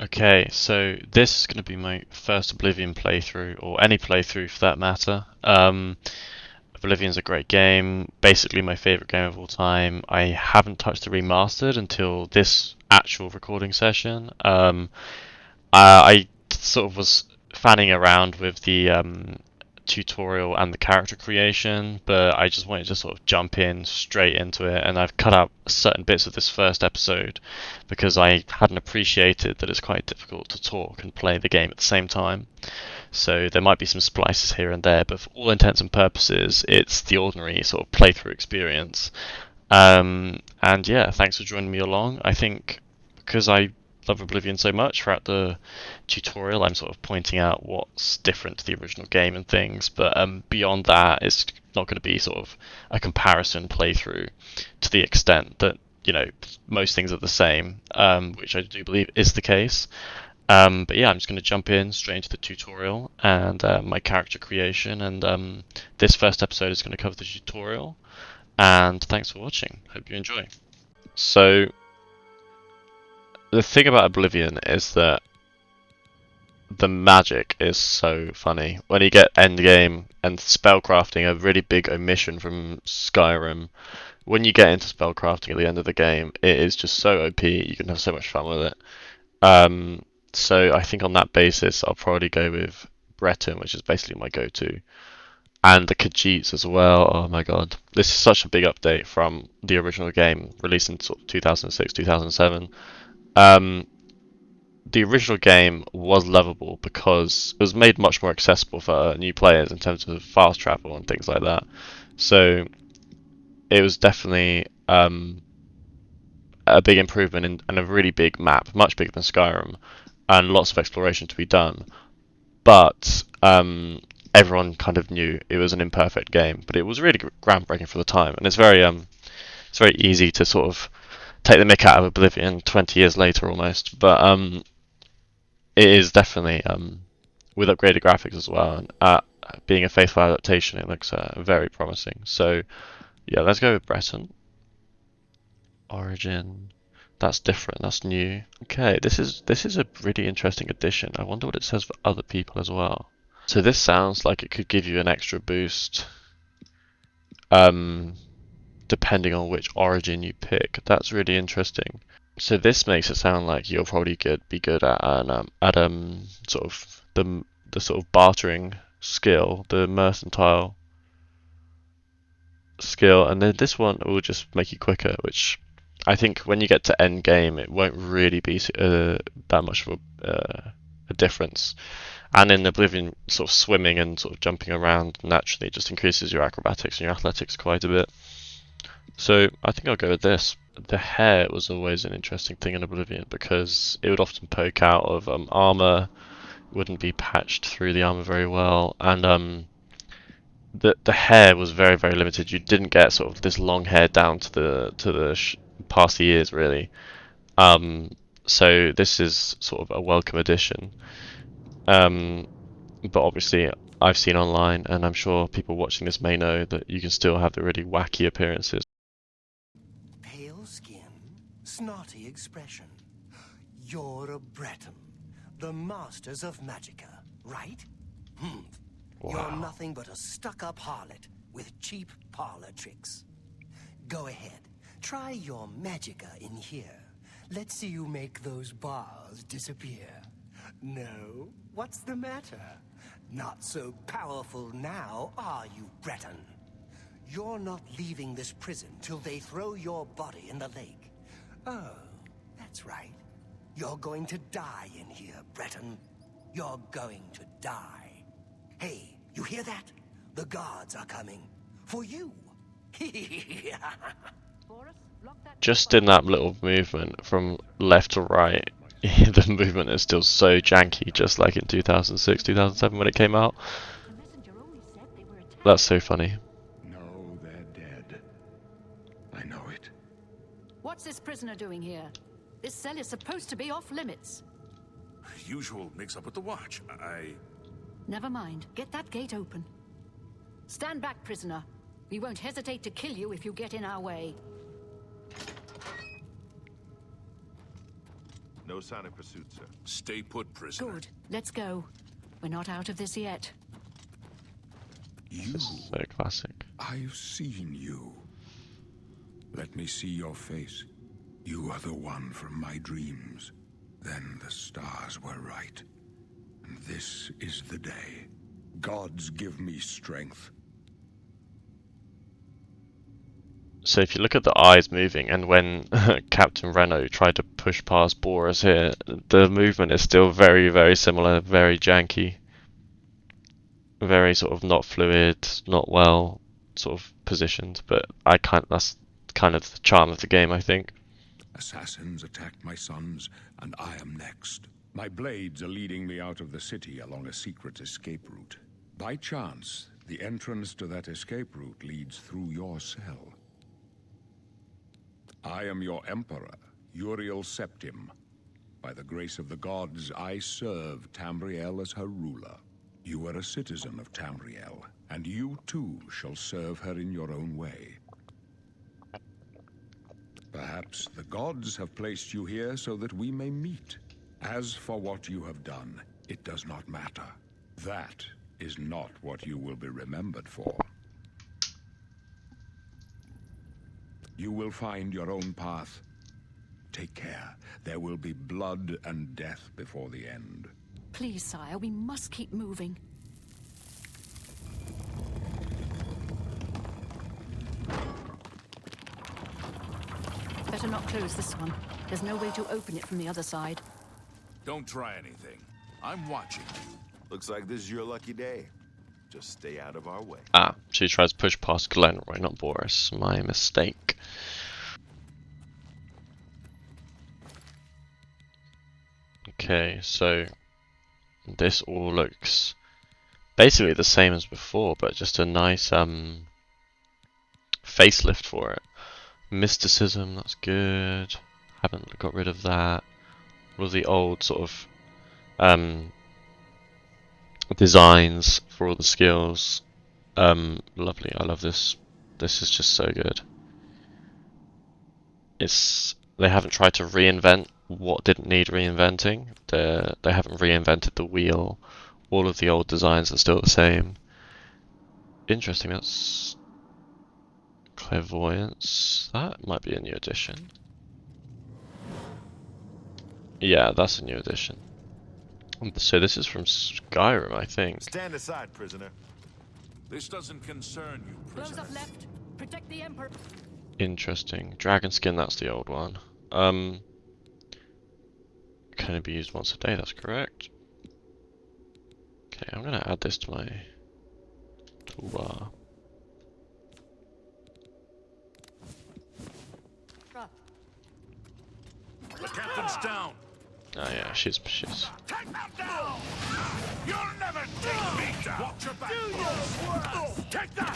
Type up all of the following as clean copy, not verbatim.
Okay, so this is going to be my first Oblivion playthrough, or any playthrough for that matter. Oblivion's a great game, basically my favorite game of all time. I haven't touched the remastered until this actual recording session. I sort of was fanning around with the tutorial and the character creation, but I just wanted to sort of jump in straight into it, and I've cut out certain bits of this first episode because I hadn't appreciated that it's quite difficult to talk and play the game at the same time. So there might be some splices here and there, but for all intents and purposes, it's the ordinary sort of playthrough experience. And yeah, thanks for joining me along. I think because I love Oblivion so much throughout the tutorial, I'm sort of pointing out what's different to the original game and things. But beyond that, it's not going to be sort of a comparison playthrough to the extent that most things are the same, which I do believe is the case. But yeah, I'm just going to jump in straight into the tutorial and my character creation. And this first episode is going to cover the tutorial. And thanks for watching. Hope you enjoy. So, the thing about Oblivion is that the magic is so funny. When you get endgame and spellcrafting, a really big omission from Skyrim. When you get into spellcrafting at the end of the game, it is just so OP. You can have so much fun with it. Um, so I think on that basis, I'll probably go with Breton, which is basically my go-to. And the Khajiits as well. Oh my god, this is such a big update from the original game released in sort of 2006, 2007. Um, the original game was lovable because it was made much more accessible for new players in terms of fast travel and things like that. So it was definitely a big improvement and a really big map, much bigger than Skyrim, and lots of exploration to be done. But everyone kind of knew it was an imperfect game, but it was really groundbreaking for the time, and it's very easy to sort of take the mick out of Oblivion 20 years later almost, but it is definitely with upgraded graphics as well, and being a faithful adaptation, it looks very promising. So yeah, let's go with Breton. Origin. That's different. That's new. Okay, this is a really interesting addition. I wonder what it says for other people as well. So this sounds like it could give you an extra boost, um, depending on which origin you pick. That's really interesting. So this makes it sound like you'll probably be good at sort of the sort of bartering skill, the mercantile skill, and then this one will just make you quicker, which I think when you get to end game, it won't really be that much of a difference. And in Oblivion, sort of swimming and sort of jumping around naturally just increases your acrobatics and your athletics quite a bit. So I think I'll go with this. The hair was always an interesting thing in Oblivion because it would often poke out of armor, wouldn't be patched through the armor very well, and the hair was very limited. You didn't get sort of this long hair down to the past the ears really. Um, so this is sort of a welcome addition. Um, but obviously I've seen online, and I'm sure people watching this may know that you can still have the really wacky appearances. Pale skin, snotty expression. You're a Breton, the masters of Magicka, right? You're Wow. nothing but a stuck-up harlot with cheap parlor tricks. Go ahead, try your Magicka in here. Let's see you make those bars disappear. No? What's the matter? Not so powerful now, are you, Breton? You're not leaving this prison till they throw your body in the lake. Oh, that's right. You're going to die in here, Breton. You're going to die. Hey, you hear that? The guards are coming. For you. Just in that little movement from left to right, the movement is still so janky, just like in 2006, 2007 when it came out. That's so funny. No, they're dead. I know it. What's this prisoner doing here? This cell is supposed to be off limits. Usual mix-up with the watch. Never mind. Get that gate open. Stand back, prisoner. We won't hesitate to kill you if you get in our way. No sign of pursuit, sir. Stay put, prisoner. Good. Let's go. We're not out of this yet. You. This is so classic. I've seen you. Let me see your face. You are the one from my dreams. Then the stars were right. And this is the day. Gods give me strength. So if you look at the eyes moving, and when Captain Renault tried to push past Boris here, the movement is still very, very similar, very janky. Very sort of not fluid, not well sort of positioned, but that's kind of the charm of the game, I think. Assassins attacked my sons, and I am next. My blades are leading me out of the city along a secret escape route. By chance, the entrance to that escape route leads through your cell. I am your emperor, Uriel Septim. By the grace of the gods, I serve Tamriel as her ruler. You are a citizen of Tamriel, and you too shall serve her in your own way. Perhaps the gods have placed you here so that we may meet. As for what you have done, it does not matter. That is not what you will be remembered for. You will find your own path. Take care. There will be blood and death before the end. Please, sire, we must keep moving. Better not close this one. There's no way to open it from the other side. Don't try anything. I'm watching you. Looks like this is your lucky day. Just stay out of our way. Ah, she tries to push past Glenroy, not Boris. My mistake. Okay, so this all looks basically the same as before, but just a nice facelift for it. Mysticism, that's good. Haven't got rid of that. All of the old sort of designs for all the skills. Lovely. I love this. This is just so good. They haven't tried to reinvent what didn't need reinventing. They haven't reinvented the wheel. All of the old designs are still the same. Interesting. That's clairvoyance. That might be a new addition. Yeah, that's a new addition. So this is from Skyrim, I think. Stand aside, prisoner. This doesn't concern you, Close prisoner. up left. Protect the Emperor. Interesting. Dragon skin, that's the old one. Can it be used once a day? That's correct. Okay, I'm gonna add this to my toolbar. The captain's down. Oh yeah, she's. Take that down! You'll never take me down! Watch your back! Take that!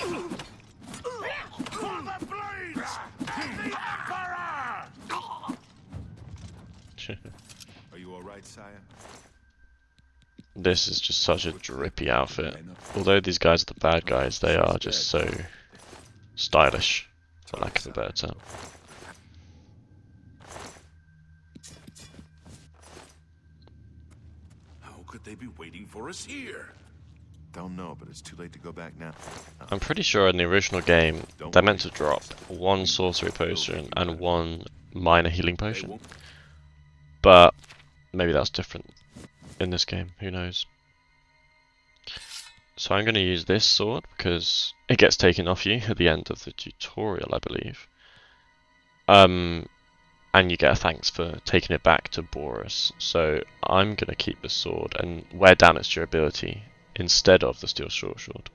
For the blades! And the Emperor! Are you alright, sire? This is just such a drippy outfit. Although these guys are the bad guys, they are just so stylish, for lack of a better term. How could they be waiting for us here? Don't know, but it's too late to go back now. I'm pretty sure in the original game, they meant to drop one sorcery potion and one minor healing They potion. won't. But maybe that's different in this game, who knows. So I'm going to use this sword because it gets taken off you at the end of the tutorial, I believe. And you get a thanks for taking it back to Boris. So I'm going to keep this sword and wear down its durability instead of the steel short sword.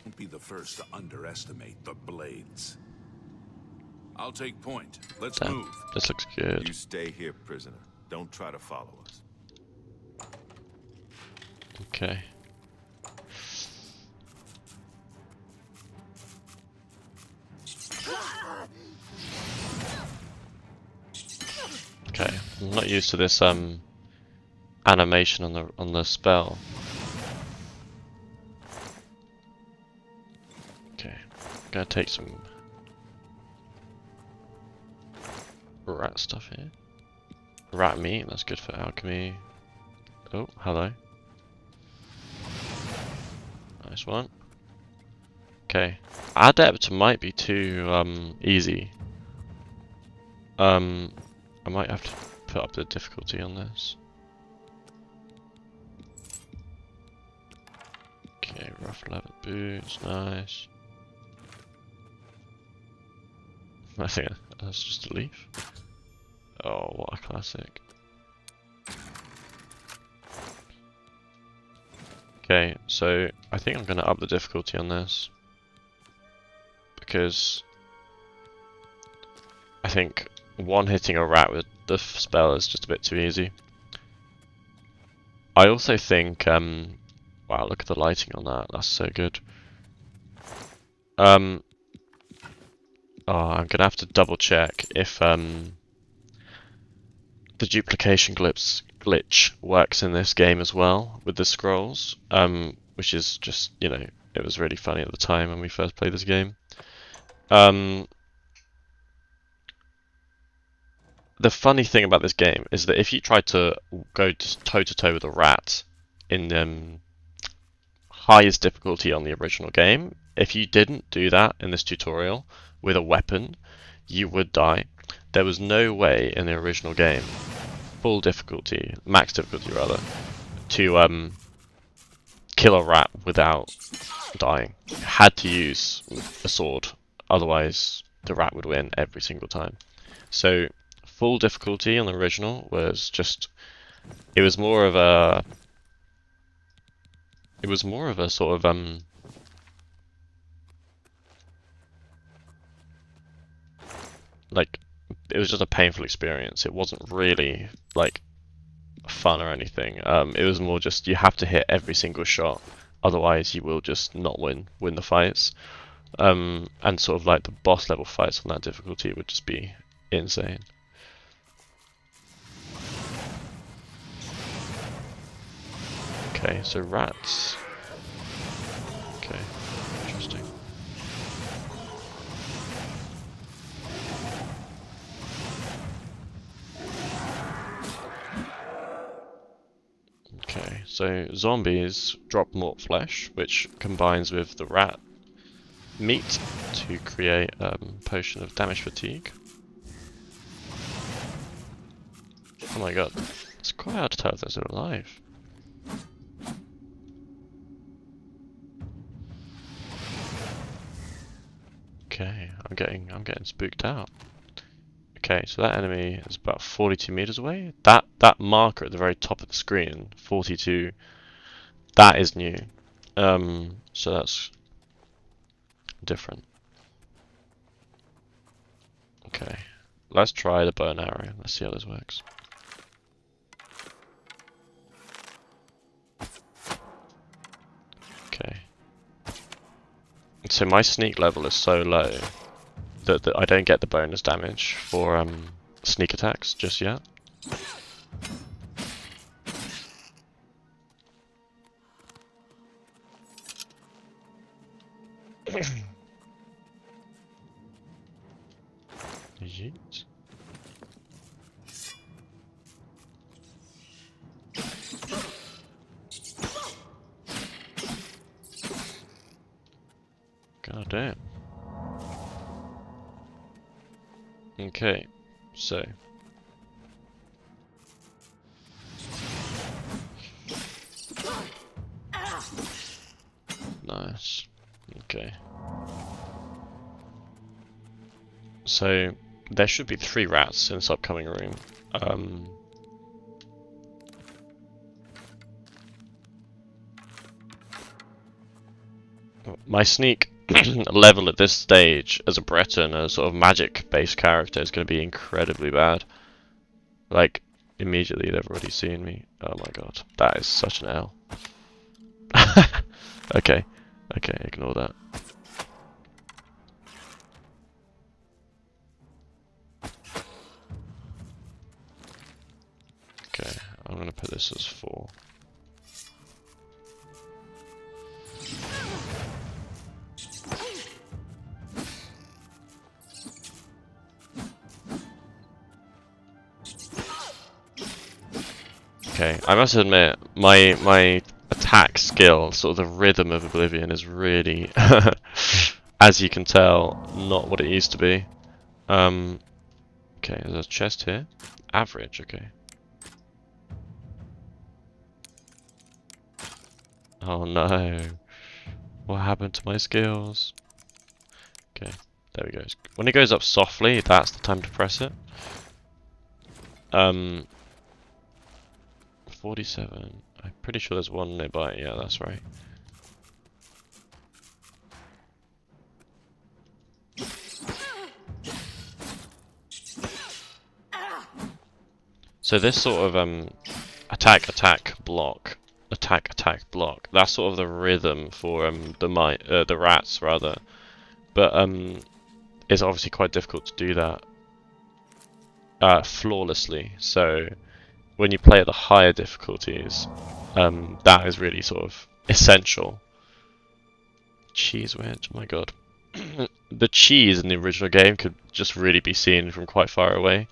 Don't be the first to underestimate the blades. I'll take point. Let's Damn, move. this looks good. You stay here, prisoner. Don't try to follow us. Okay. Okay, I'm not used to this animation on the spell. Okay, I'm gonna take some rat stuff here. rat meat, that's good for alchemy. Oh, hello. Nice one. Okay. Adept might be too easy. I might have to put up the difficulty on this. Okay, rough leather boots, nice. I think that's just a leaf. Oh, what a classic. Okay, so I think I'm going to up the difficulty on this. Because I think one-hitting a rat with the spell is just a bit too easy. I also think, wow, look at the lighting on that, that's so good. Oh, I'm gonna have to double check if the duplication glitch works in this game as well with the scrolls, which is just, you know, it was really funny at the time when we first played this game. The funny thing about this game is that if you try to go toe to toe with a rat in highest difficulty on the original game, if you didn't do that in this tutorial with a weapon, you would die. There was no way in the original game, full difficulty, max difficulty rather, to kill a rat without dying. You had to use a sword, otherwise the rat would win every single time. So full difficulty on the original was just, it was more of a sort of like, it was just a painful experience. It wasn't really like fun or anything. It was more just you have to hit every single shot, otherwise you will just not win the fights. And sort of like the boss level fights on that difficulty would just be insane. Okay, so rats. Okay, interesting. Okay, so zombies drop mort flesh, which combines with the rat meat to create potion of damage fatigue. Oh my god, it's quite hard to tell if they're still alive. Okay, I'm getting spooked out. Okay, so that enemy is about 42 meters away. That marker at the very top of the screen, 42, that is new. So that's different. Okay, let's try the bow and arrow. Let's see how this works. Okay. So my sneak level is so low that I don't get the bonus damage for sneak attacks just yet. Yeet. God damn. Okay, so nice. Okay. So there should be 3 rats in this upcoming room. My sneak level at this stage as a Breton, a sort of magic-based character, is going to be incredibly bad. Like, immediately they've already seen me. Oh my god, that is such an L. Okay, ignore that. Okay, I'm going to put this as 4. Okay, I must admit, my attack skill, sort of the rhythm of Oblivion is really, as you can tell, not what it used to be. Okay, there's a chest here. Average, okay. Oh no. What happened to my skills? Okay, there we go. When it goes up softly, that's the time to press it. 47. I'm pretty sure there's one nearby. Yeah, that's right. So this sort of attack, attack, block, attack, attack, block. That's sort of the rhythm for the rats rather. But it's obviously quite difficult to do that flawlessly. So when you play at the higher difficulties, that is really sort of essential. Cheese wedge, oh my god. The cheese in the original game could just really be seen from quite far away.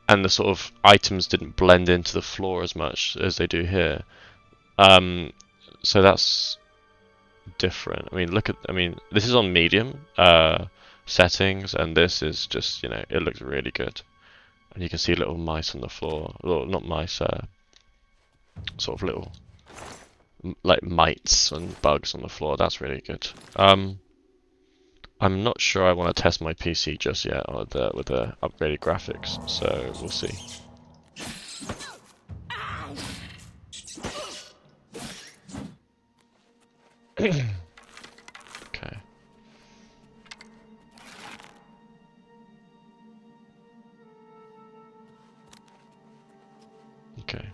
And the sort of items didn't blend into the floor as much as they do here. So that's different. I mean, this is on medium settings, and this is just, it looks really good. And you can see little mice on the floor. Well, not mice, sort of little, like mites and bugs on the floor. That's really good. I'm not sure I want to test my PC just yet with the upgraded graphics, so we'll see. Okay. Okay.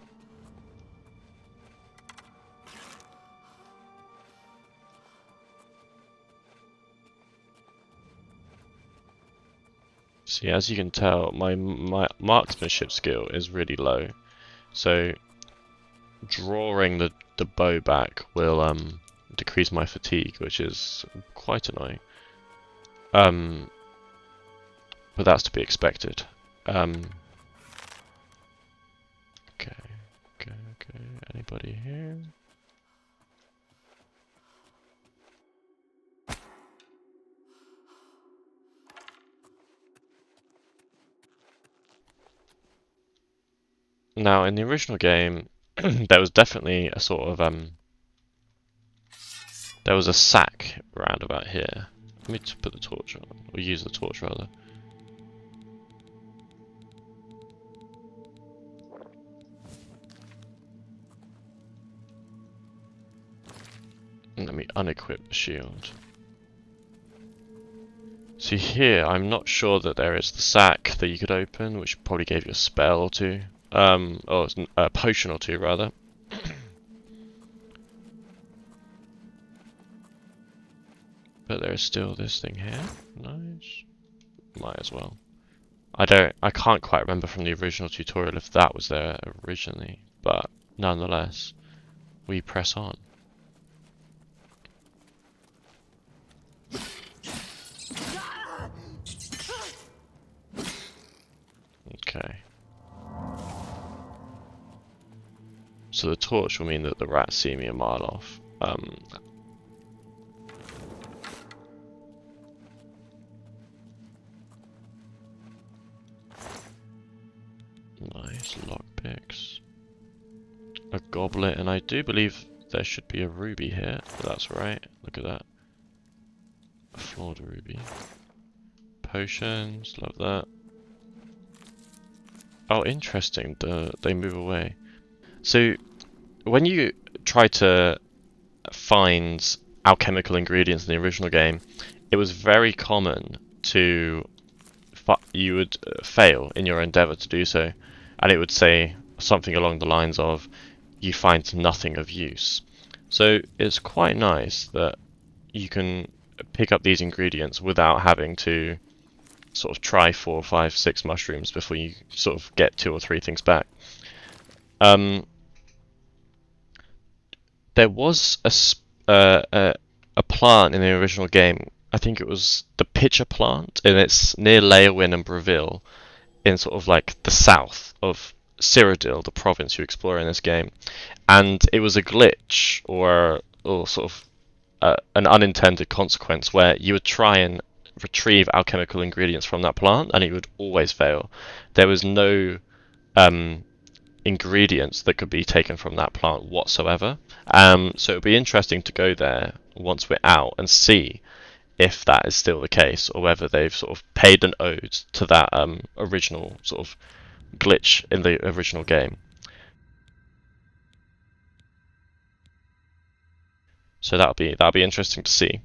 See, as you can tell, my marksmanship skill is really low, so drawing the bow back will decrease my fatigue, which is quite annoying. But that's to be expected. Okay. Anybody here? Now, in the original game, there was definitely a sort of there was a sack round about here. Let me just put the torch on, or use the torch rather. And let me unequip the shield. See here, I'm not sure that there is the sack that you could open, which probably gave you a spell or two. Or a potion or two rather. But there is still this thing here. Nice. Might as well. I can't quite remember from the original tutorial if that was there originally, but nonetheless, we press on. Okay. So the torch will mean that the rats see me a mile off. Nice lockpicks. A goblet, and I do believe there should be a ruby here. That's right. Look at that. A flawed ruby. Potions, love that. Oh, interesting. They move away. So, when you try to find alchemical ingredients in the original game, it was very common to you would fail in your endeavor to do so, and it would say something along the lines of you find nothing of use. So it's quite nice that you can pick up these ingredients without having to sort of try 4, 5, 6 mushrooms before you sort of get 2 or 3 things back. There was a plant in the original game. I think it was the pitcher plant, and it's near Leowyn and Breville, in sort of like the south of Cyrodiil, the province you explore in this game, and it was a glitch or sort of an unintended consequence where you would try and retrieve alchemical ingredients from that plant, and it would always fail. There was no ingredients that could be taken from that plant whatsoever. So it would be interesting to go there once we're out and see if that is still the case, or whether they've sort of paid an ode to that original sort of glitch in the original game. So that'll be interesting to see.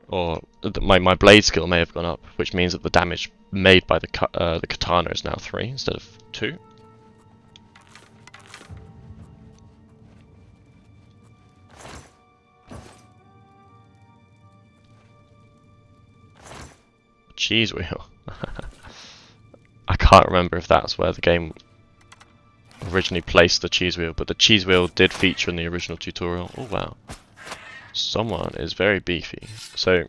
Or my blade skill may have gone up, which means that the damage made by the katana is now 3 instead of 2. Cheese wheel. I can't remember if that's where the game originally placed the cheese wheel, but the cheese wheel did feature in the original tutorial. Oh wow. Someone is very beefy. So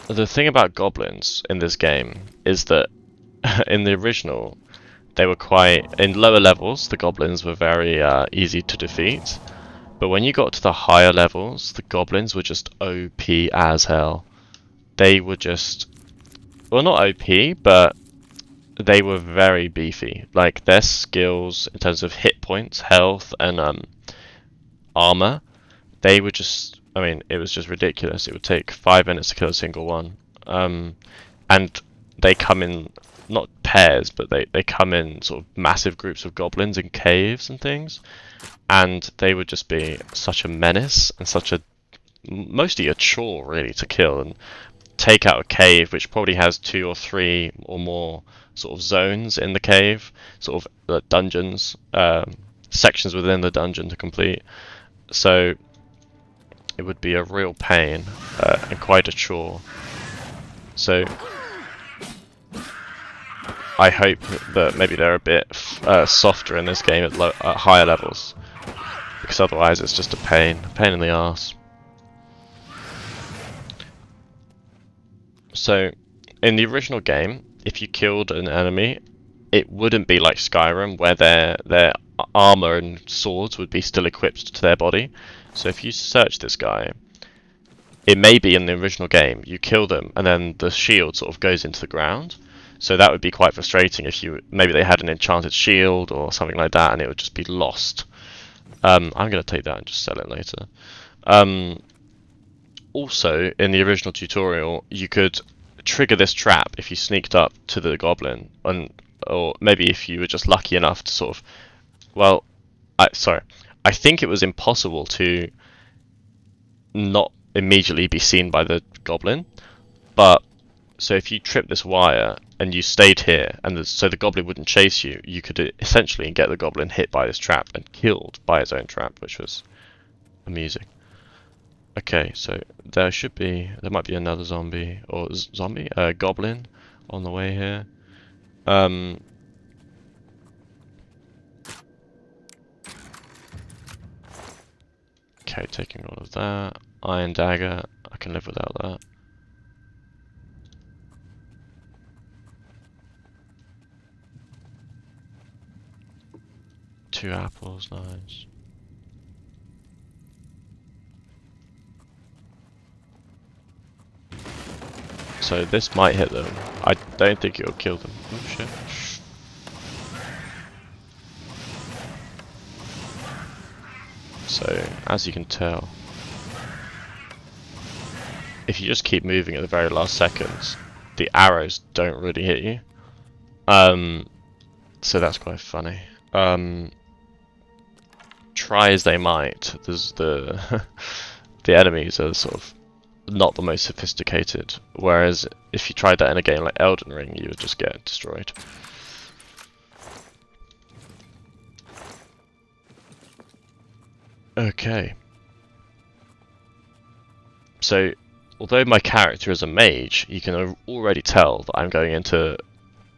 the thing about goblins in this game is that in the original they were quite, in lower levels the goblins were very easy to defeat, but when you got to the higher levels the goblins were just OP as hell. They were just, well, not OP, but they were very beefy. Like their skills in terms of hit points, health, and armor, they were just, I mean, it was just ridiculous. It would take 5 minutes to kill a single one. And they come in, not pairs, but they come in sort of massive groups of goblins in caves and things. And they would just be such a menace and such a, mostly a chore really to kill and take out a cave which probably has 2 or 3 or more sort of zones in the cave, sort of dungeons, sections within the dungeon to complete. So it would be a real pain and quite a chore. So I hope that maybe they're a bit softer in this game at higher levels, because otherwise it's just a pain in the arse. So in the original game, if you killed an enemy, it wouldn't be like Skyrim where their armor and swords would be still equipped to their body. So if you search this guy, it may be in the original game you kill them and then the shield sort of goes into the ground. So that would be quite frustrating if maybe they had an enchanted shield or something like that and it would just be lost. I'm going to take that and just sell it later. Also, in the original tutorial, you could trigger this trap if you sneaked up to the goblin, or maybe if you were just lucky enough to sort of, well, I think it was impossible to not immediately be seen by the goblin, but so if you tripped this wire and you stayed here, and so the goblin wouldn't chase you, you could essentially get the goblin hit by this trap and killed by his own trap, which was amusing. Okay, so there might be another goblin on the way here. Okay, taking all of that. Iron dagger, I can live without that. Two apples, nice. So this might hit them. I don't think it'll kill them. Oh shit. So, as you can tell, if you just keep moving at the very last seconds, the arrows don't really hit you. So that's quite funny. Try as they might, there's the enemies are sort of not the most sophisticated, whereas if you tried that in a game like Elden Ring, you would just get destroyed. Okay. So, although my character is a mage, you can already tell that I'm going into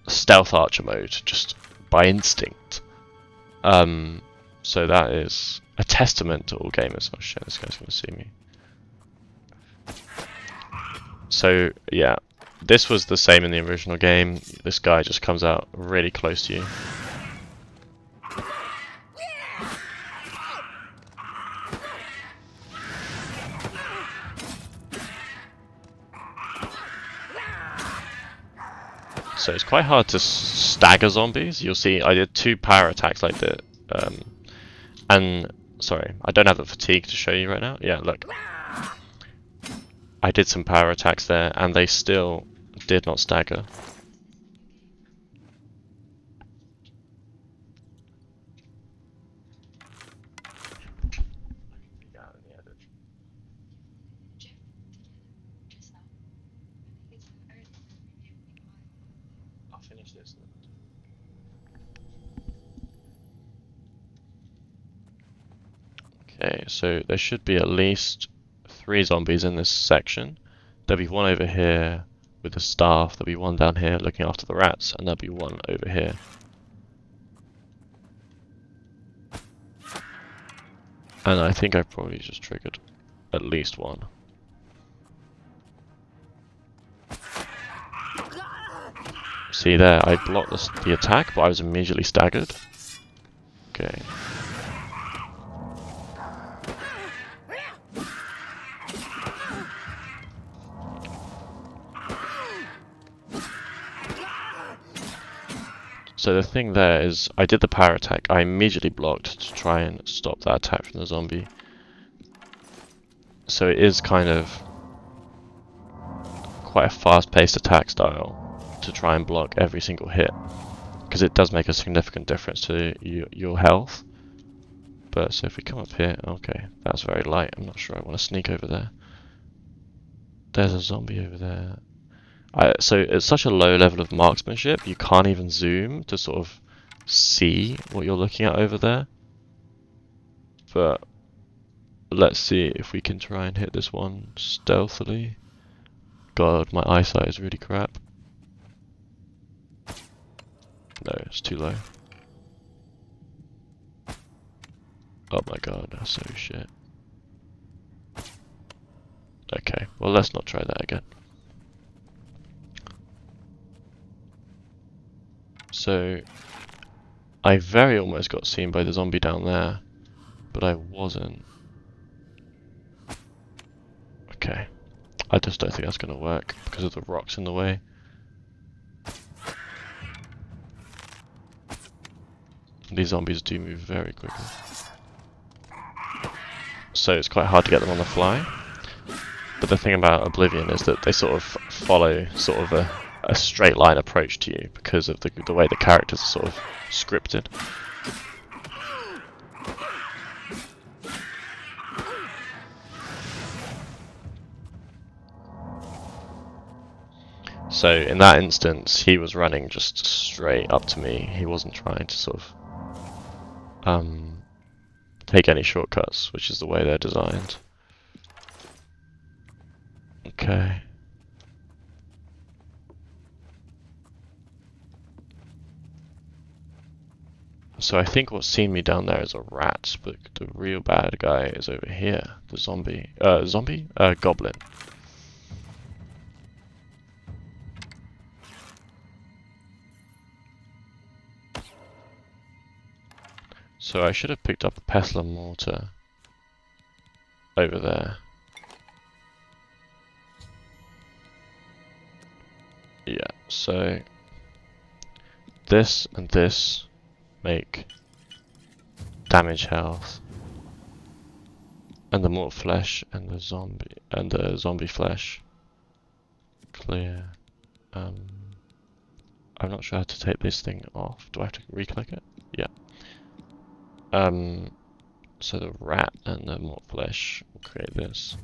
stealth archer mode just by instinct. So that is a testament to all gamers. Oh shit, this guy's gonna see me. So yeah, this was the same in the original game. This guy just comes out really close to you. So it's quite hard to stagger zombies. You'll see I did 2 power attacks like that. And sorry, I don't have the fatigue to show you right now. Yeah, look. I did some power attacks there and they still did not stagger. I'll finish this. Okay, so there should be at least 3 zombies in this section. There'll be one over here with the staff, there'll be one down here looking after the rats, and there'll be one over here. And I think I've probably just triggered at least one. See there, I blocked the attack, but I was immediately staggered. Okay. So the thing there is, I did the power attack, I immediately blocked to try and stop that attack from the zombie. So it is kind of quite a fast-paced attack style to try and block every single hit, because it does make a significant difference to your health. But so if we come up here, okay, that's very light, I'm not sure I want to sneak over there. There's a zombie over there. So it's such a low level of marksmanship, you can't even zoom to sort of see what you're looking at over there. But let's see if we can try and hit this one stealthily. God, my eyesight is really crap. No, it's too low. Oh my god, that's so shit. Okay, well let's not try that again. So, I very almost got seen by the zombie down there, but I wasn't. Okay, I just don't think that's going to work because of the rocks in the way. These zombies do move very quickly. So it's quite hard to get them on the fly. But the thing about Oblivion is that they sort of follow sort of a straight line approach to you because of the way the characters are sort of scripted. So in that instance, he was running just straight up to me. He wasn't trying to sort of take any shortcuts, which is the way they're designed. Okay. So I think what's seen me down there is a rat, but the real bad guy is over here. The zombie. Goblin. So I should have picked up a pestle and mortar over there. Yeah, so this and this make damage health, and the mortal flesh and the zombie flesh clear. I'm not sure how to take this thing off. Do I have to re-click it? Yeah. So the rat and the mortal flesh will create this.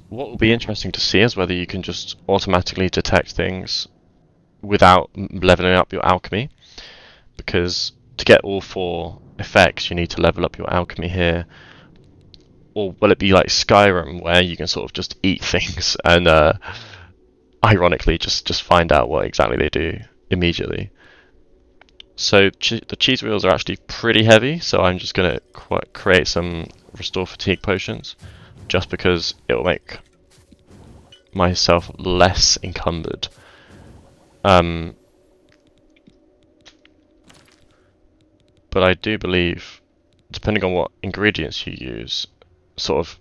What will be interesting to see is whether you can just automatically detect things without leveling up your alchemy, because to get all 4 effects, you need to level up your alchemy here. Or will it be like Skyrim, where you can sort of just eat things and ironically just find out what exactly they do immediately? So the cheese wheels are actually pretty heavy, so I'm just going to create some restore fatigue potions, just because it will make myself less encumbered. But I do believe, depending on what ingredients you use, sort of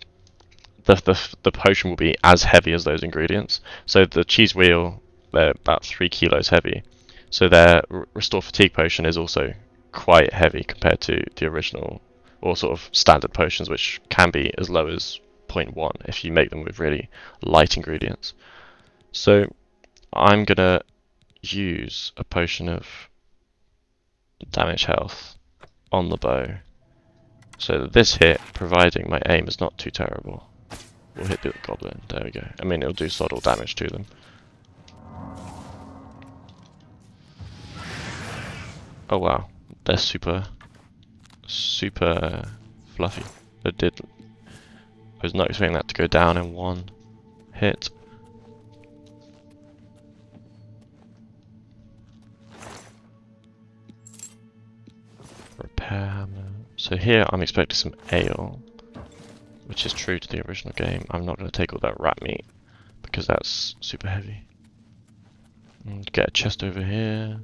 the potion will be as heavy as those ingredients. So the cheese wheel, they're about 3 kilos heavy. So their restore fatigue potion is also quite heavy compared to the original or sort of standard potions, which can be as low as 0.1 if you make them with really light ingredients. So I'm gonna use a potion of damage health on the bow, so that this hit, providing my aim is not too terrible, will hit the goblin. There we go. I mean, it'll do sod all damage to them. Oh wow, they're super fluffy. I was not expecting that to go down in one hit. Repair hammer. So here I'm expecting some ale, which is true to the original game. I'm not going to take all that rat meat because that's super heavy. And get a chest over here.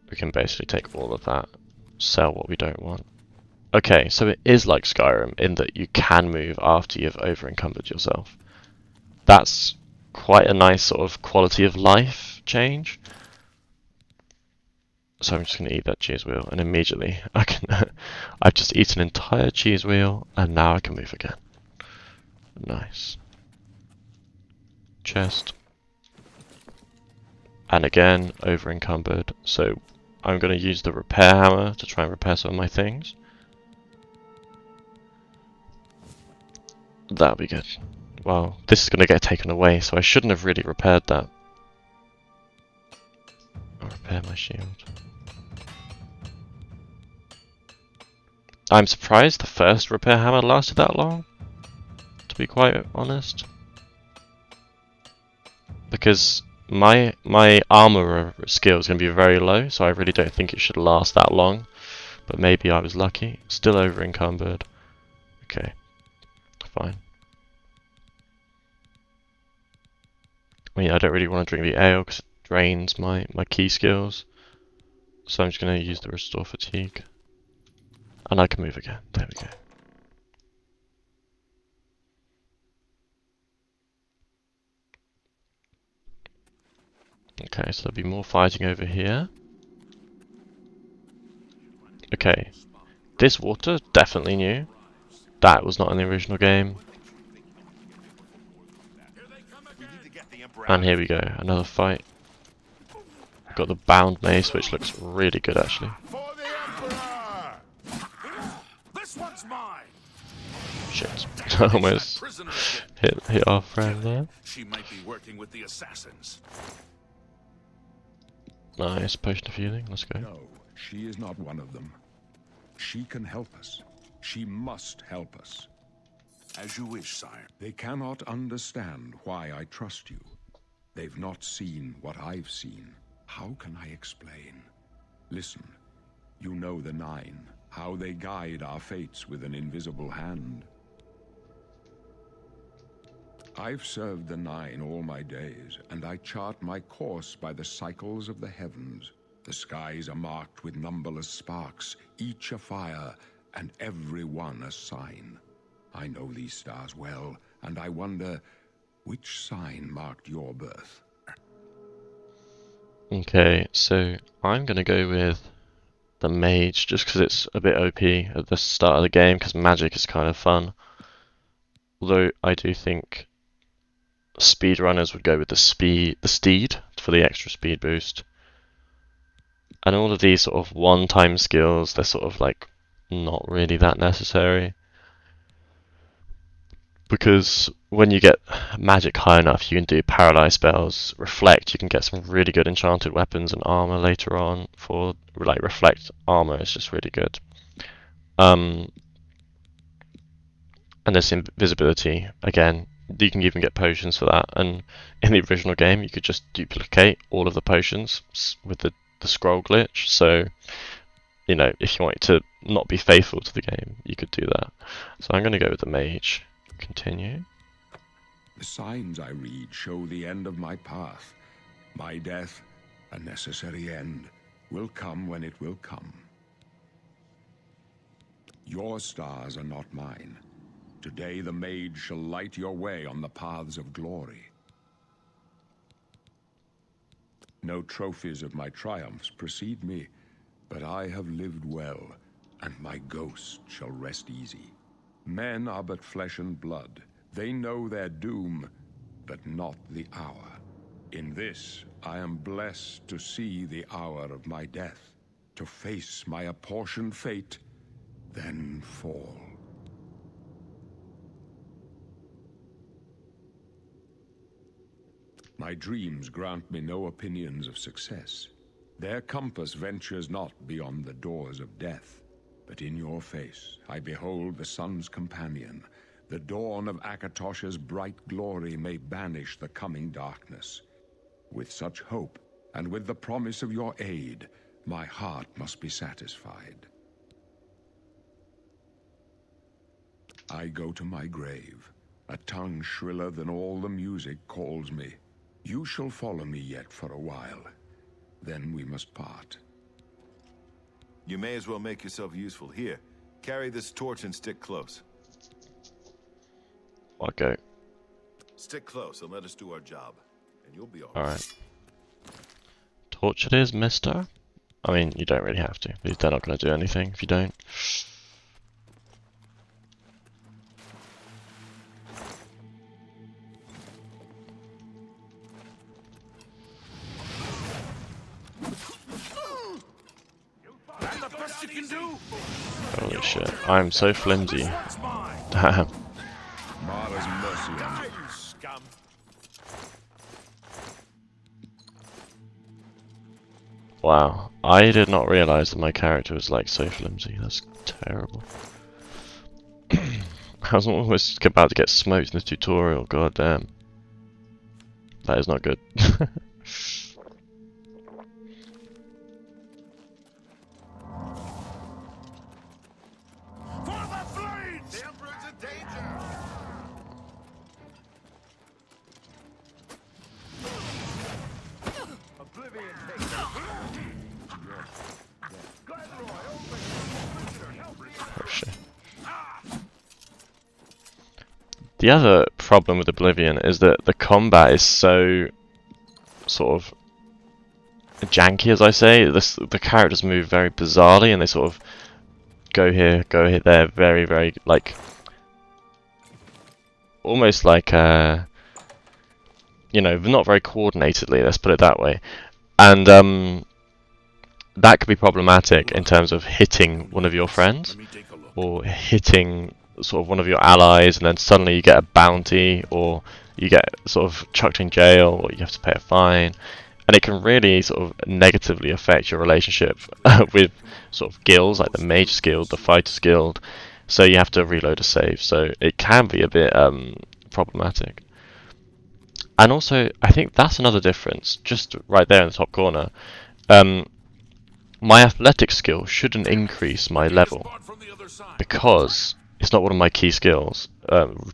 We can basically take all of that, sell what we don't want. Okay, so it is like Skyrim in that you can move after you've over encumbered yourself. That's quite a nice sort of quality of life change. So I'm just going to eat that cheese wheel, and immediately I can. I've just eaten an entire cheese wheel, and now I can move again. Nice. Chest. And again, over encumbered. So I'm going to use the repair hammer to try and repair some of my things. That'll be good. Well, this is going to get taken away, so I shouldn't have really repaired that. I'll repair my shield. I'm surprised the first repair hammer lasted that long, to be quite honest. Because my armor skill is going to be very low, so I really don't think it should last that long. But maybe I was lucky. Still over encumbered. Okay, fine. I mean, I don't really want to drink the ale because it drains my key skills. So I'm just going to use the restore fatigue. And I can move again. There we go. Okay, so there'll be more fighting over here. Okay, this water, definitely new. That was not in the original game. And here we go, another fight. We've got the bound mace, which looks really good actually. For the Emperor! This one's mine. Shit, almost hit our friend there. She might be working with the assassins. Nice, potion of healing, let's go. No, she is not one of them. She can help us. She must help us. As you wish, sire. They cannot understand why I trust you. They've not seen what I've seen. How can I explain? Listen, you know the Nine, how they guide our fates with an invisible hand. I've served the Nine all my days, and I chart my course by the cycles of the heavens. The skies are marked with numberless sparks, each a fire, and every one a sign. I know these stars well, and I wonder, which sign marked your birth? Okay, so I'm gonna go with the mage, just because it's a bit OP at the start of the game, because magic is kind of fun. Although I do think speedrunners would go with the steed for the extra speed boost. And all of these sort of one-time skills, they're sort of like not really that necessary. Because when you get magic high enough, you can do paralyze spells, reflect. You can get some really good enchanted weapons and armor later on. For like reflect armor is just really good. And there's invisibility again. You can even get potions for that. And in the original game, you could just duplicate all of the potions with the scroll glitch. So you know, if you wanted to not be faithful to the game, you could do that. So I'm going to go with the mage. Continue. The signs I read show the end of my path. My death, a necessary end, will come when it will come. Your stars are not mine. Today the mage shall light your way on the paths of glory. No trophies of my triumphs precede me, but I have lived well, and my ghost shall rest easy. Men are but flesh and blood. They know their doom, but not the hour. In this, I am blessed to see the hour of my death, to face my apportioned fate, then fall. My dreams grant me no opinions of success. Their compass ventures not beyond the doors of death. But in your face I behold the sun's companion. The dawn of Akatosh's bright glory may banish the coming darkness. With such hope, and with the promise of your aid, my heart must be satisfied. I go to my grave. A tongue shriller than all the music calls me. You shall follow me yet for a while. Then we must part. You may as well make yourself useful. Here, carry this torch and stick close. I'll go. Stick close and let us do our job, and you'll be all All right. right. Torch it is, mister. I mean, you don't really have to. They're not going to do anything if you don't. The best you can do. Holy shit. I'm so flimsy. That's mine. Damn. Mara's mercy on Die, me. you scum. Wow. I did not realize that my character was like so flimsy. That's terrible. I was almost about to get smoked in the tutorial. God damn. That is not good. For the flames! The Emperor's in danger! Oblivion takes Oh shit. The other problem with Oblivion is that the combat is so sort of janky, as I say. The characters move very bizarrely, and they sort of go here, there, very, very like almost like you know, not very coordinatedly. Let's put it that way, and that could be problematic in terms of hitting one of your friends Let me take a look. or hitting sort of one of your allies, and then suddenly you get a bounty, or you get sort of chucked in jail, or you have to pay a fine, and it can really sort of negatively affect your relationship with sort of guilds like the Mage's Guild, the Fighter's Guild. So you have to reload a save. So it can be a bit problematic. And also, I think that's another difference, just right there in the top corner. My athletic skill shouldn't increase my level, Spot from the other side. because it's not one of my key skills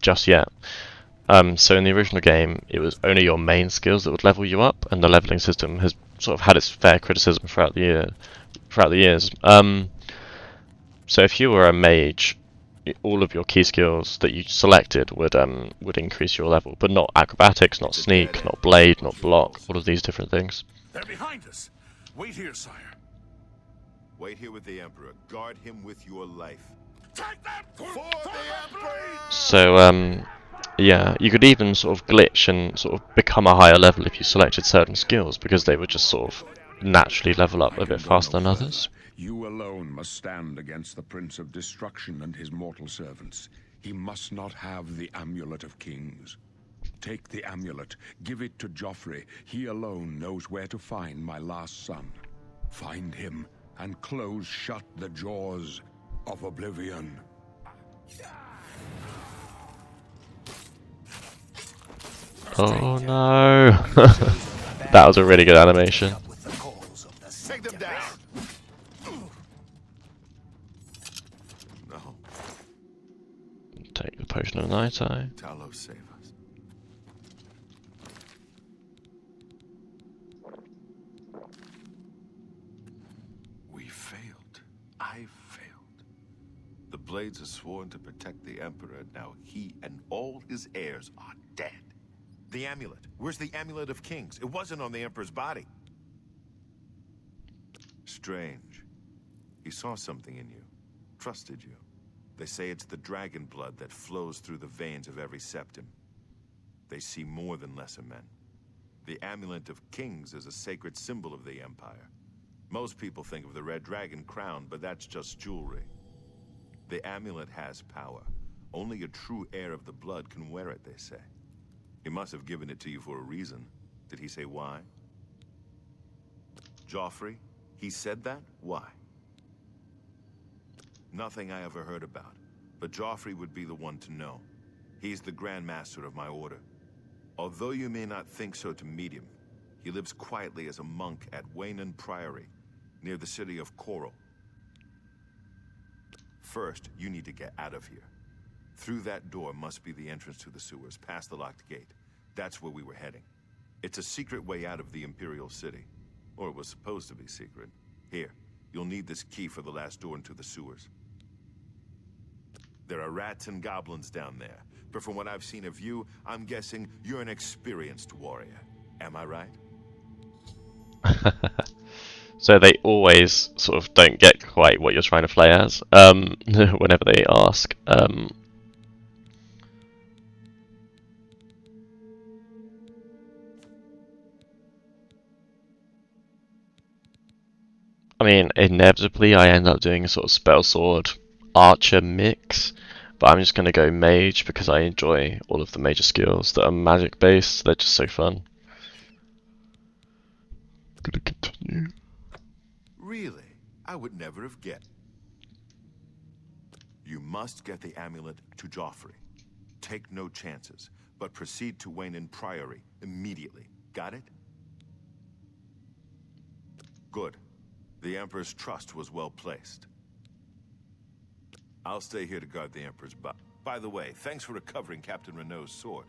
just yet. So in the original game, it was only your main skills that would level you up, and the leveling system has sort of had its fair criticism throughout the years. So if you were a mage, all of your key skills that you selected would increase your level, but not acrobatics, not sneak, not blade, not block, all of these different things. They're behind us. Wait here, sire. Wait here with the Emperor. Guard him with your life. Take that for the Emperor! So yeah, you could even sort of glitch and sort of become a higher level if you selected certain skills, because they would just sort of naturally level up a bit faster than others. You alone must stand against the Prince of Destruction and his mortal servants. He must not have the Amulet of Kings. Take the amulet, give it to Joffrey. He alone knows where to find my last son. Find him and close shut the jaws of Oblivion. Oh no! That was a really good animation. With the calls of the Take them down! No, Take the potion of Night Eye. Talos, save us. We failed. I failed. The Blades are sworn to protect the Emperor. Now he and all his heirs are dead. The amulet. Where's the Amulet of Kings? It wasn't on the Emperor's body. Strange. He saw something in you. Trusted you. They say it's the dragon blood that flows through the veins of every septim. They see more than lesser men. The Amulet of Kings is a sacred symbol of the Empire. Most people think of the red dragon crown, but that's just jewelry. The amulet has power. Only a true heir of the blood can wear it, they say. He must have given it to you for a reason. Did he say why? Joffrey? He said that? Why? Nothing I ever heard about. But Joffrey would be the one to know. He's the Grand Master of my order. Although you may not think so to meet him, he lives quietly as a monk at Waynon Priory, near the city of Coral. First, you need to get out of here. Through that door must be the entrance to the sewers, past the locked gate. That's where we were heading. It's a secret way out of the Imperial City. Or it was supposed to be secret. Here, you'll need this key for the last door into the sewers. There are rats and goblins down there, but from what I've seen of you, I'm guessing you're an experienced warrior. Am I right? So they always sort of don't get quite what you're trying to play as, whenever they ask. I mean, inevitably I end up doing a sort of spell sword archer mix, but I'm just going to go mage because I enjoy all of the major skills that are magic based. They're just so fun. Gonna continue. Really? I would never have guessed. You must get the amulet to Joffrey. Take no chances, but proceed to Waynon Priory immediately. Got it? Good. The Emperor's trust was well placed. I'll stay here to guard the Emperor's butt. By the way, thanks for recovering Captain Renault's sword.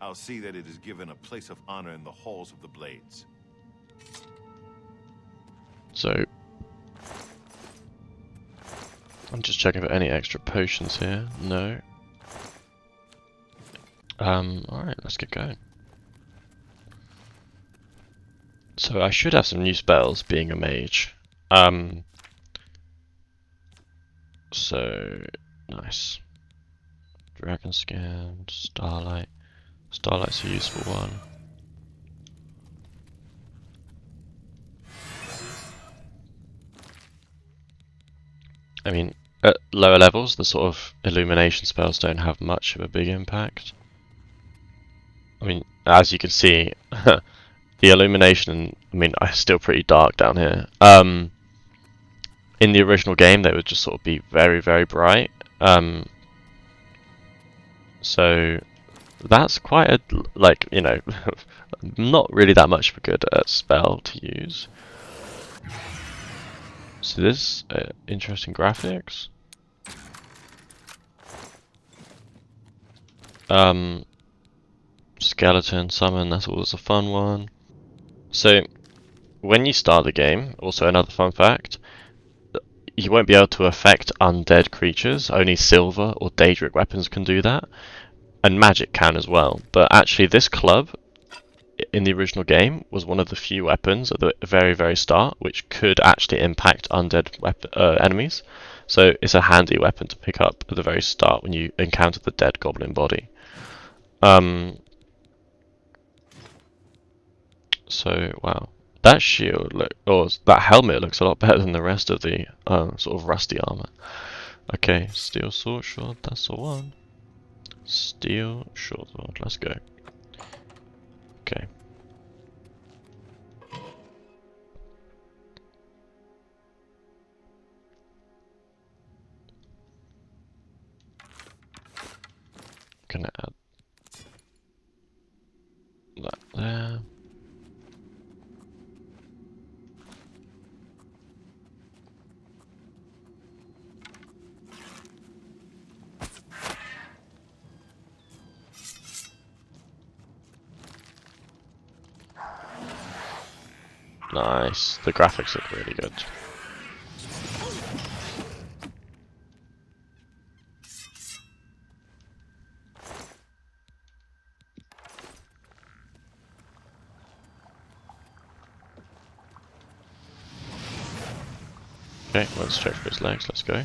I'll see that it is given a place of honor in the halls of the Blades. So, I'm just checking for any extra potions here. No. Alright, let's get going. So I should have some new spells, being a mage. So, nice. Dragon Skin, Starlight. Starlight's a useful one. I mean, at lower levels, the sort of illumination spells don't have much of a big impact. I mean, as you can see, the illumination, I mean, it's still pretty dark down here. In the original game, they would just sort of be very, very bright. So that's quite a, like, you know, not really that much of a good spell to use. So this interesting graphics. Skeleton summon, that's always a fun one. So when you start the game, also another fun fact, you won't be able to affect undead creatures. Only silver or daedric weapons can do that, and magic can as well. But actually, this club in the original game was one of the few weapons at the very, very start which could actually impact undead enemies. So it's a handy weapon to pick up at the very start when you encounter the dead goblin body. So wow, that shield or that helmet looks a lot better than the rest of the sort of rusty armor. Okay, steel sword, sure, that's the one. Steel short sword, let's go. Okay. Gonna add that there. Nice. The graphics look really good. Okay, went straight for his legs, let's go.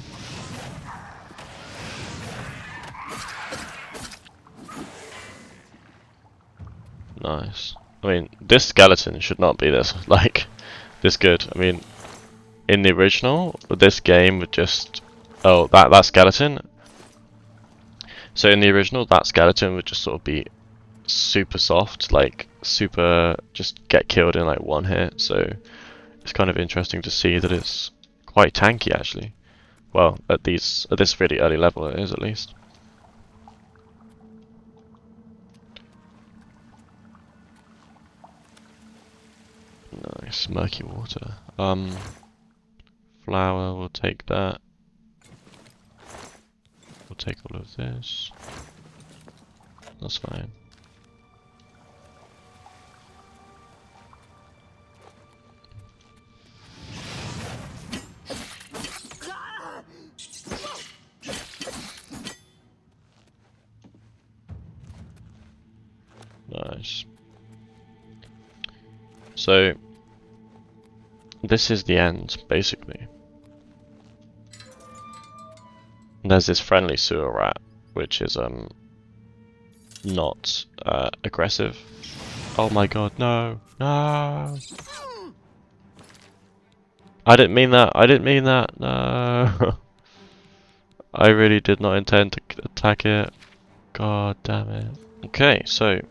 Nice. I mean, this skeleton should not be this, like, this good. I mean, in the original, this game would just... Oh, that skeleton. So in the original, that skeleton would just sort of be super soft, like, super... just get killed in, like, one hit. So it's kind of interesting to see that it's quite tanky, actually. Well, at this really early level it is, at least. Nice, murky water. Flour, we'll take that. We'll take all of this. That's fine. Nice. So, this is the end, basically. There's this friendly sewer rat, which is not aggressive. Oh my god, no! No! I didn't mean that, I didn't mean that, no! I really did not intend to attack it. God damn it. Okay, so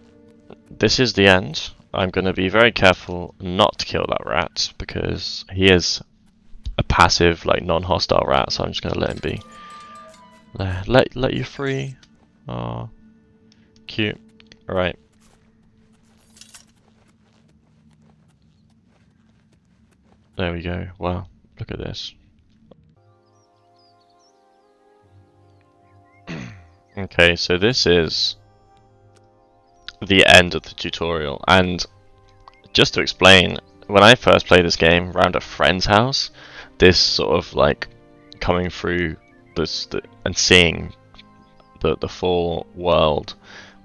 this is the end. I'm going to be very careful not to kill that rat because he is a passive, like non-hostile rat, so I'm just going to let him be. Let you free. Oh, cute. Alright. There we go. Wow, look at this. Okay, so this is the end of the tutorial, and just to explain, when I first played this game around a friend's house, this sort of like coming through this and seeing the full world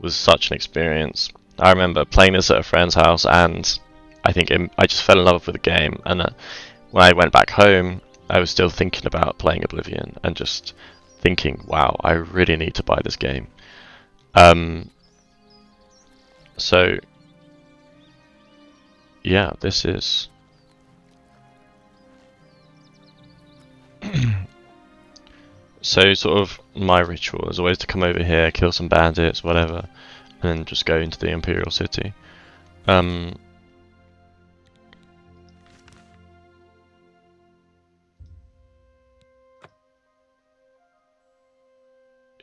was such an experience. I remember playing this at a friend's house, and I think I just fell in love with the game. And when I went back home, I was still thinking about playing Oblivion and just thinking, wow, I really need to buy this game. So yeah, this is so sort of my ritual is always to come over here, kill some bandits, whatever, and then just go into the Imperial City.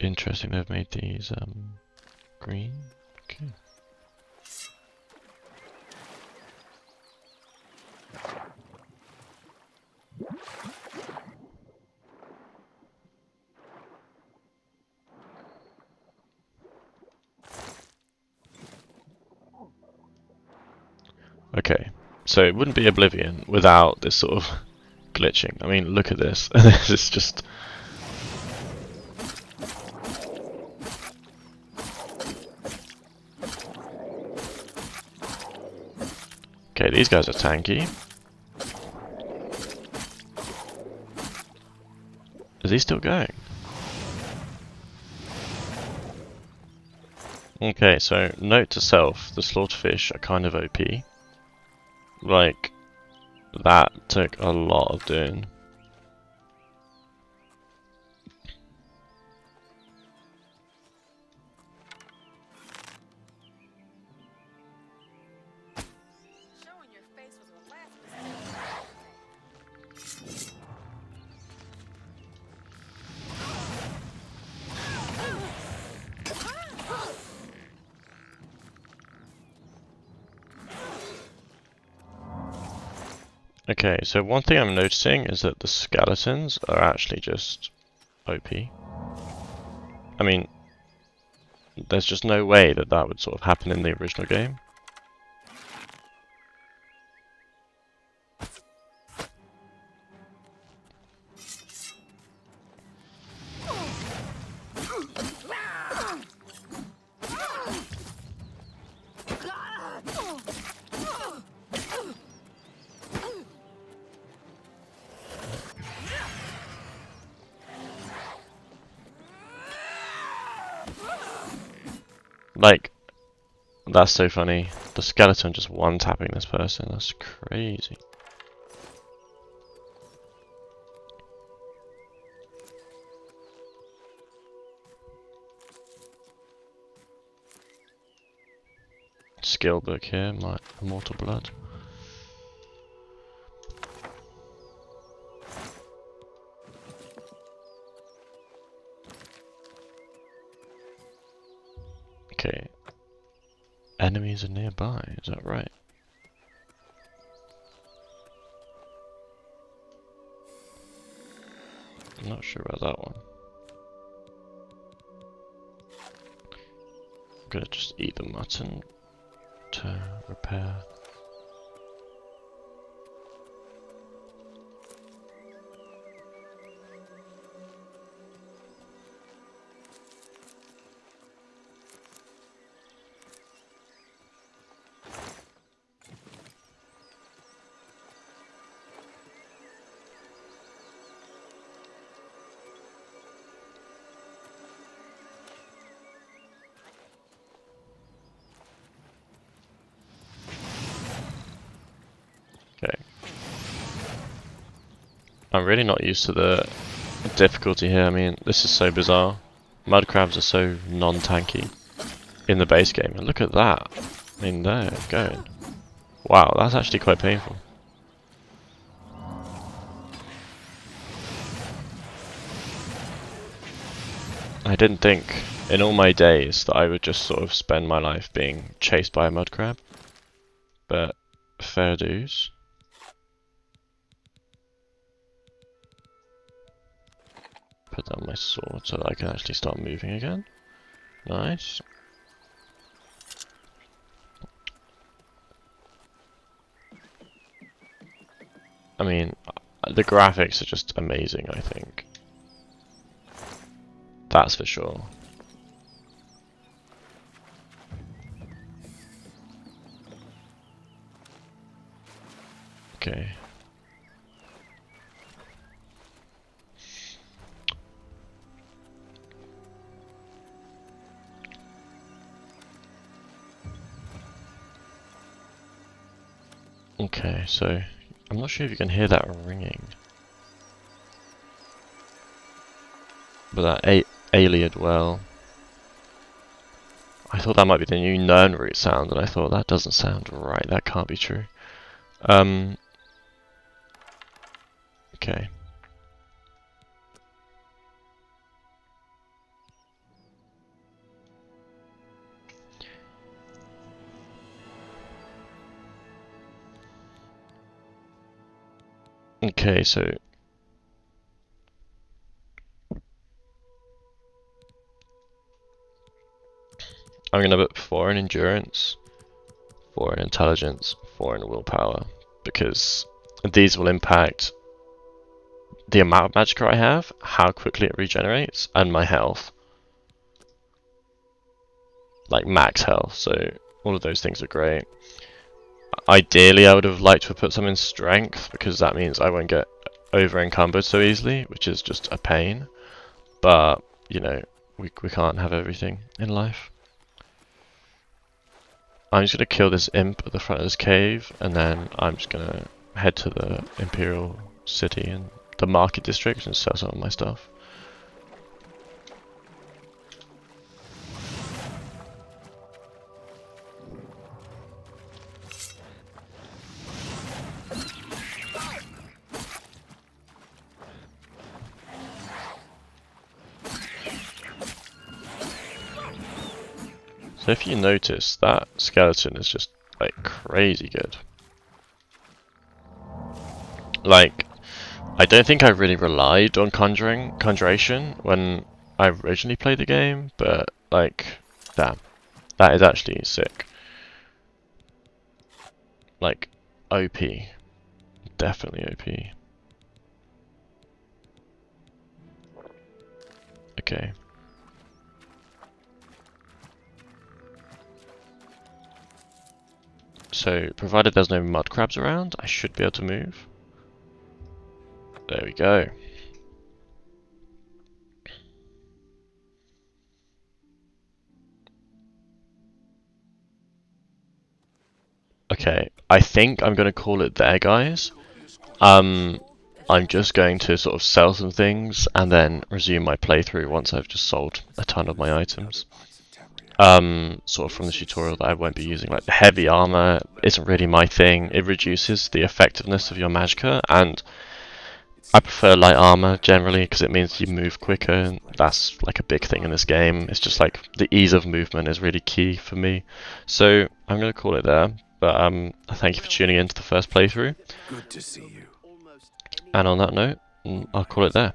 Interesting, they've made these green. Okay. Okay, so it wouldn't be Oblivion without this sort of glitching. I mean, look at this. This is just... Okay, these guys are tanky. Is he still going? Okay, so note to self, the slaughterfish are kind of OP. Like, that took a lot of doing. Okay, so one thing I'm noticing is that the skeletons are actually just OP. I mean, there's just no way that that would sort of happen in the original game. Like, that's so funny. The skeleton just one-tapping this person. That's crazy. Skill book here, my Immortal Blood. Okay. Enemies are nearby, is that right? I'm not sure about that one. I'm gonna just eat the mutton to repair. Okay. I'm really not used to the difficulty here. I mean, this is so bizarre. Mud crabs are so non-tanky in the base game. And look at that. I mean, they're going. Wow, that's actually quite painful. I didn't think in all my days that I would just sort of spend my life being chased by a mud crab. But fair dues. Put down my sword so that I can actually start moving again. Nice. I mean, the graphics are just amazing, I think. That's for sure. Okay. Okay, so I'm not sure if you can hear that ringing. But that Ayleid well. I thought that might be the new Nirnroot sound, and I thought that doesn't sound right. That can't be true. Okay. Okay, so I'm gonna put 4 in endurance, 4 in intelligence, 4 in willpower, because these will impact the amount of magicka I have, how quickly it regenerates, and my health. Like max health, so all of those things are great. Ideally, I would have liked to have put some in strength, because that means I won't get over encumbered so easily, which is just a pain. But, you know, we can't have everything in life. I'm just going to kill this imp at the front of this cave, and then I'm just going to head to the Imperial City and the Market District and sell some of my stuff. So if you notice, that skeleton is just like crazy good. Like, I don't think I really relied on conjuration when I originally played the game, but like, damn, that is actually sick. Like, OP, definitely OP. Okay. So, provided there's no mud crabs around, I should be able to move. There we go. Okay, I think I'm gonna call it there, guys. I'm just going to sort of sell some things and then resume my playthrough once I've just sold a ton of my items. Sort of from the tutorial that I won't be using. Like the heavy armor isn't really my thing. It reduces the effectiveness of your magicka, and I prefer light armor generally because it means you move quicker. And that's like a big thing in this game. It's just like the ease of movement is really key for me. So I'm gonna call it there. But thank you for tuning in to the first playthrough. Good to see you. And on that note, I'll call it there.